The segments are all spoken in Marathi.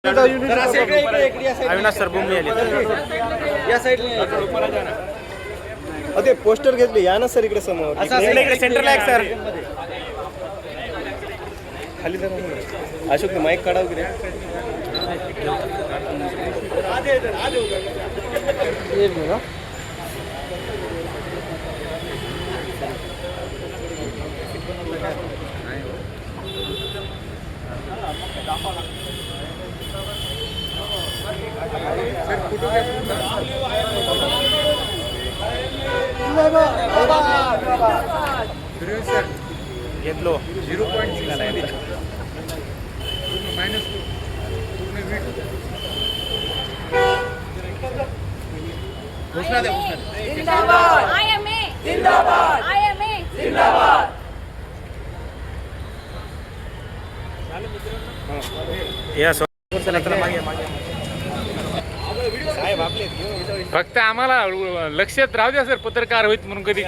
अविनाश सर बुंबी आले या साईडने अरे पोस्टर घेतले या ना सर इकडे समोर इकडे सेंटरला एक सर खाली जरा अशोक माईक काढाव की रे घेतलो 0.6 घोषणा द्या जिंदाबाद IMA जिंदाबाद IMA जिंदाबाद या मागे फक्त आम्हाला लक्षात राहू द्या सर पत्रकार होईत म्हणून कधी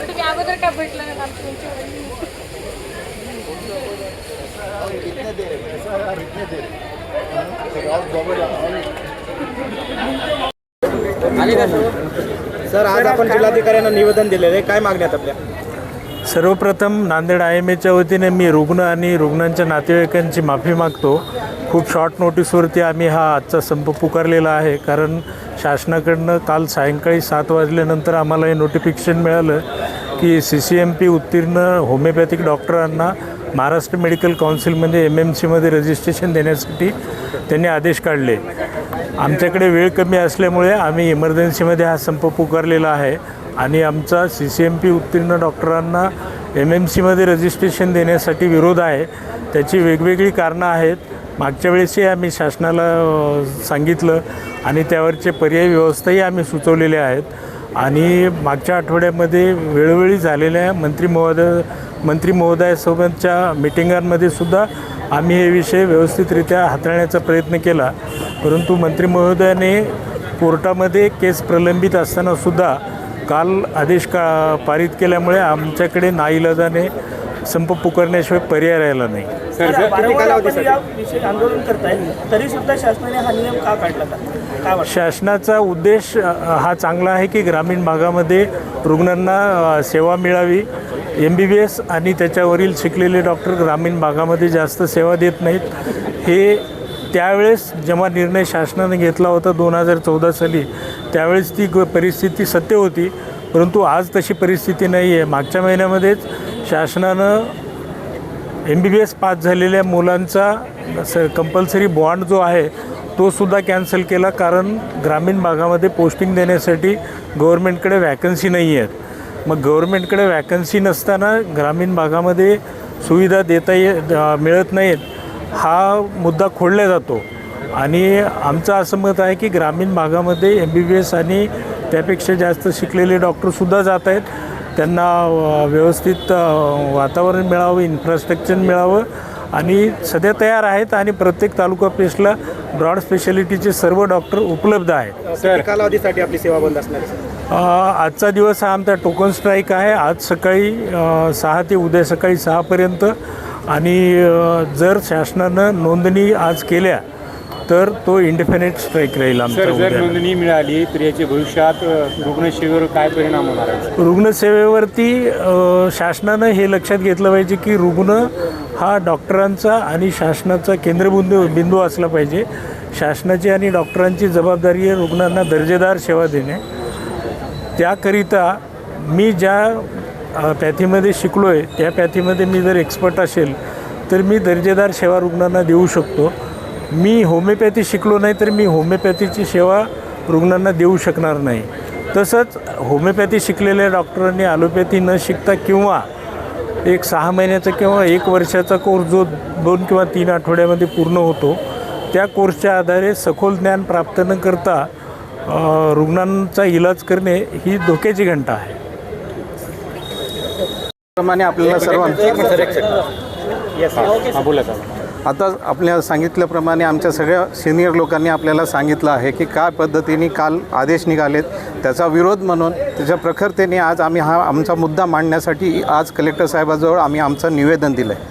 तुम्ही अगोदर का भेटलं नाही सर आज आपण जिल्हाधिकाऱ्यांना निवेदन दिलेलं आहे काय मागण्यात आपल्या सर्वप्रथम नांदेड IMAच्या वतीने मी रुग्ण आणि रुग्णांच्या नातेवाईकांची माफी मागतो. खूप शॉर्ट नोटीसवरती आम्ही हा आजचा संप पुकारलेला आहे कारण शासनाकडनं काल सायंकाळी 7 वाजल्यानंतर आम्हाला हे नोटिफिकेशन मिळालं की CCMP उत्तीर्ण होमिओपॅथिक डॉक्टरांना महाराष्ट्र मेडिकल काउन्सिलमध्ये MMCमध्ये रजिस्ट्रेशन देण्यासाठी त्यांनी आदेश काढले. आमच्याकडे वेळ कमी असल्यामुळे आम्ही इमर्जन्सीमध्ये हा संप पुकारलेला आहे आणि आमचा CCMP उत्तीर्ण डॉक्टरांना MMCमध्ये रजिस्ट्रेशन देण्यासाठी विरोध आहे. त्याची वेगवेगळी कारणं आहेत. मागच्या वेळेसही आम्ही शासनाला सांगितलं आणि त्यावरचे पर्यायी व्यवस्थाही आम्ही सुचवलेल्या आहेत आणि मागच्या आठवड्यामध्ये वेळोवेळी झालेल्या मंत्री महोदयासोबतच्या मिटिंगांमध्ये सुद्धा आम्ही हे विषय व्यवस्थितरित्या हाताळण्याचा प्रयत्न केला. परंतु मंत्री महोदयाने कोर्टामध्ये केस प्रलंबित असतानासुद्धा काल आदेश पारित केल्यामुळे आमच्याकडे नाईलाजाने संप पुकारण्याशिवाय पर्याय राहिला नाही. आंदोलन करताय तरी सुद्धा शासनाने हा नियम का काढला काय वाटतं? शासनाचा उद्देश हा चांगला आहे की ग्रामीण भागामध्ये रुग्णांना सेवा मिळावी. MBBS आणि त्याच्यावरील शिकलेले डॉक्टर ग्रामीण भागामध्ये जास्त सेवा देत नाहीत. हे त्यावेळेस जेव्हा निर्णय शासनाने घेतला होता 2014 साली त्यावेळेस ती परिस्थिती सत्य होती. परंतु आज तशी परिस्थिती नाही आहे. मागच्या महिन्यामध्येच शासनानं MBBS पास झालेल्या मुलांचा कंपल्सरी बॉन्ड जो आहे तो सुद्धा कॅन्सल केला कारण ग्रामीण भागामध्ये पोस्टिंग देण्यासाठी गव्हर्मेंटकडे वॅकन्सी नाही आहेत. मग गव्हर्मेंटकडे वॅकन्सी नसताना ग्रामीण भागामध्ये सुविधा मिळत नाहीत हा मुद्दा खोडला जातो आणि आमचं असं मत आहे की ग्रामीण भागामध्ये MBBS आणि त्यापेक्षा जास्त शिकलेले डॉक्टरसुद्धा जात आहेत. त्यांना व्यवस्थित वातावरण मिळावं, इन्फ्रास्ट्रक्चर मिळावं आणि सध्या तयार आहेत आणि प्रत्येक तालुका पेशला ब्रॉड स्पेशालिटीचे सर्व डॉक्टर उपलब्ध आहेत. सर कालावधीसाठी आपली सेवा बंद असणार आहे. आजचा दिवस हा आमचा टोकन स्ट्राईक आहे. आज सकाळी 6 ते उद्या सकाळी 6 पर्यंत आणि जर शासनानं नोंदणी आज केल्या तर तो इंडिपेंडेंट स्ट्राईक राहील आमचा. जर नोंदणी मिळाली तर याचे भविष्यात रुग्णसेवेवर काय परिणाम होणार आहे? रुग्णसेवेवरती शासनानं हे लक्षात घेतलं पाहिजे की रुग्ण हा डॉक्टरांचा आणि शासनाचा केंद्रबिंदू असला पाहिजे. शासनाची आणि डॉक्टरांची जबाबदारी आहे रुग्णांना दर्जेदार सेवा देणे. त्याकरिता मी ज्या पॅथीमध्ये शिकलो आहे त्या पॅथीमध्ये मी जर एक्सपर्ट असेल तर मी दर्जेदार सेवा रुग्णांना देऊ शकतो. मी होमिओपॅथी शिकलो नाही तर मी होमिओपॅथीची सेवा रुग्णांना देऊ शकणार नाही. तसंच होमिओपॅथी शिकलेल्या डॉक्टरांनी ॲलोपॅथी न शिकता किंवा एक 6 महिन्याचा किंवा 1 वर्षाचा कोर्स जो 2 किंवा 3 आठवड्यामध्ये पूर्ण होतो त्या कोर्सच्या आधारे सखोल ज्ञान प्राप्त न करता रुग्णांचा इलाज करणे ही धोक्याची घंटा आहे. प्रमाणे आपल्याला आता आपल्याला सांगितल्याप्रमाणे आमच्या सगळ्या सिनियर लोकांनी आपल्याला सांगितलं आहे की काय पद्धतीने काल आदेश निघालेत त्याचा विरोध म्हणून त्याच्या प्रखरतेने आज आम्ही हा आमचा मुद्दा मांडण्यासाठी आज कलेक्टर साहेबाजवळ आम्ही आमचं निवेदन दिलं आहे.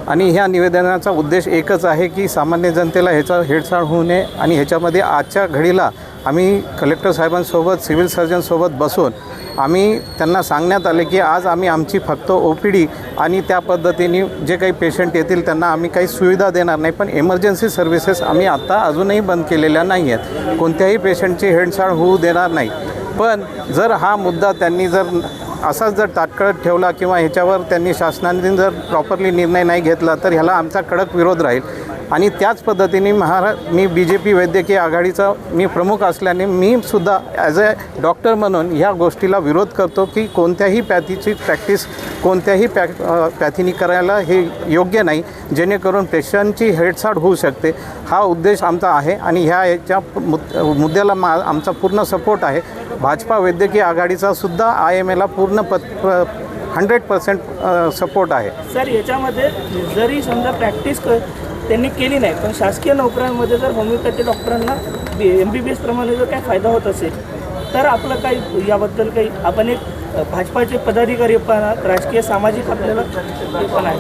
आणि ह्या निवेदनाचा उद्देश एकच आहे की सामान्य जनतेला ह्याचा हेळसाळ होऊ नये आणि ह्याच्यामध्ये आजच्या घडीला आम्ही कलेक्टर साहेबांसोबत सिव्हिल सर्जनसोबत बसून आम्ही त्यांना सांगण्यात आले की आज आम्ही आमची फक्त OPD आणि त्या पद्धतीने जे काही पेशंट येतील त्यांना आम्ही काही सुविधा देणार नाही, पण इमर्जन्सी सर्व्हिसेस आम्ही आत्ता अजूनही बंद केलेल्या नाही आहेत. कोणत्याही पेशंटची हेळसाळ होऊ देणार नाही. पण जर हा मुद्दा त्यांनी जर असाच जर तात्काळ ठेवला किंवा ह्याच्यावर त्यांनी शासनाने जर प्रॉपरली निर्णय नाही घेतला तर ह्याला आमचा कडक विरोध राहील. आणि त्याच पद्धतीने मी BJP वैद्यकीय आघाडीचा मी प्रमुख असल्याने मी सुद्धा ॲज अ डॉक्टर म्हणून ह्या गोष्टीला विरोध करतो की कोणत्याही पॅथीची प्रॅक्टिस कोणत्याही पॅथीनी करायला हे योग्य नाही, जेणेकरून पेशंटची हेळसाळ होऊ शकते. हा उद्देश आमचा आहे आणि याच्या मुद्द्याला आमचा पूर्ण सपोर्ट आहे. भाजपा वैद्यकीय आघाडीचा सुद्धा IMAला पूर्ण 100% सपोर्ट आहे. सर याच्यामध्ये जरी समजा प्रॅक्टिस त्यांनी केली नाही, पण शासकीय नोकऱ्यांमध्ये जर होमिओपॅथी डॉक्टरांना MBBS प्रमाणे जर काही फायदा होत असेल तर आपलं काही याबद्दल काही आपण एक भाजपाचे पदाधिकारी पण राजकीय सामाजिक आपल्याला हे पण आहे.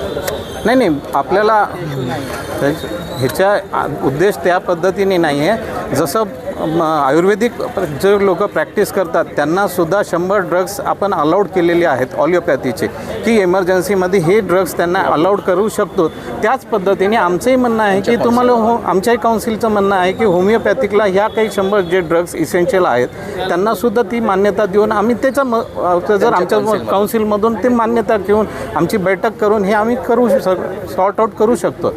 नाही आपल्याला ह्याचा उद्देश त्या पद्धतीने नाही आहे. जसं आयुर्वेदिक जे लोक प्रॅक्टिस करतात त्यांनासुद्धा 100 ड्रग्स आपण अलाउड केलेले आहेत ऑलिओपॅथीचे, की इमर्जन्सीमध्ये हे ड्रग्स त्यांना अलाउड करू शकतो. त्याच पद्धतीने आमचंही म्हणणं आहे की तुम्हाला आमच्याही काउन्सिलचं म्हणणं आहे की होमिओपॅथिकला ह्या काही 100 जे ड्रग्स इसेन्शियल आहेत त्यांनासुद्धा ती मान्यता देऊन आम्ही त्याचं जर आमच्या काउन्सिलमधून ते मान्यता घेऊन आमची बैठक करून हे आम्ही सॉर्ट आऊट करू शकतो.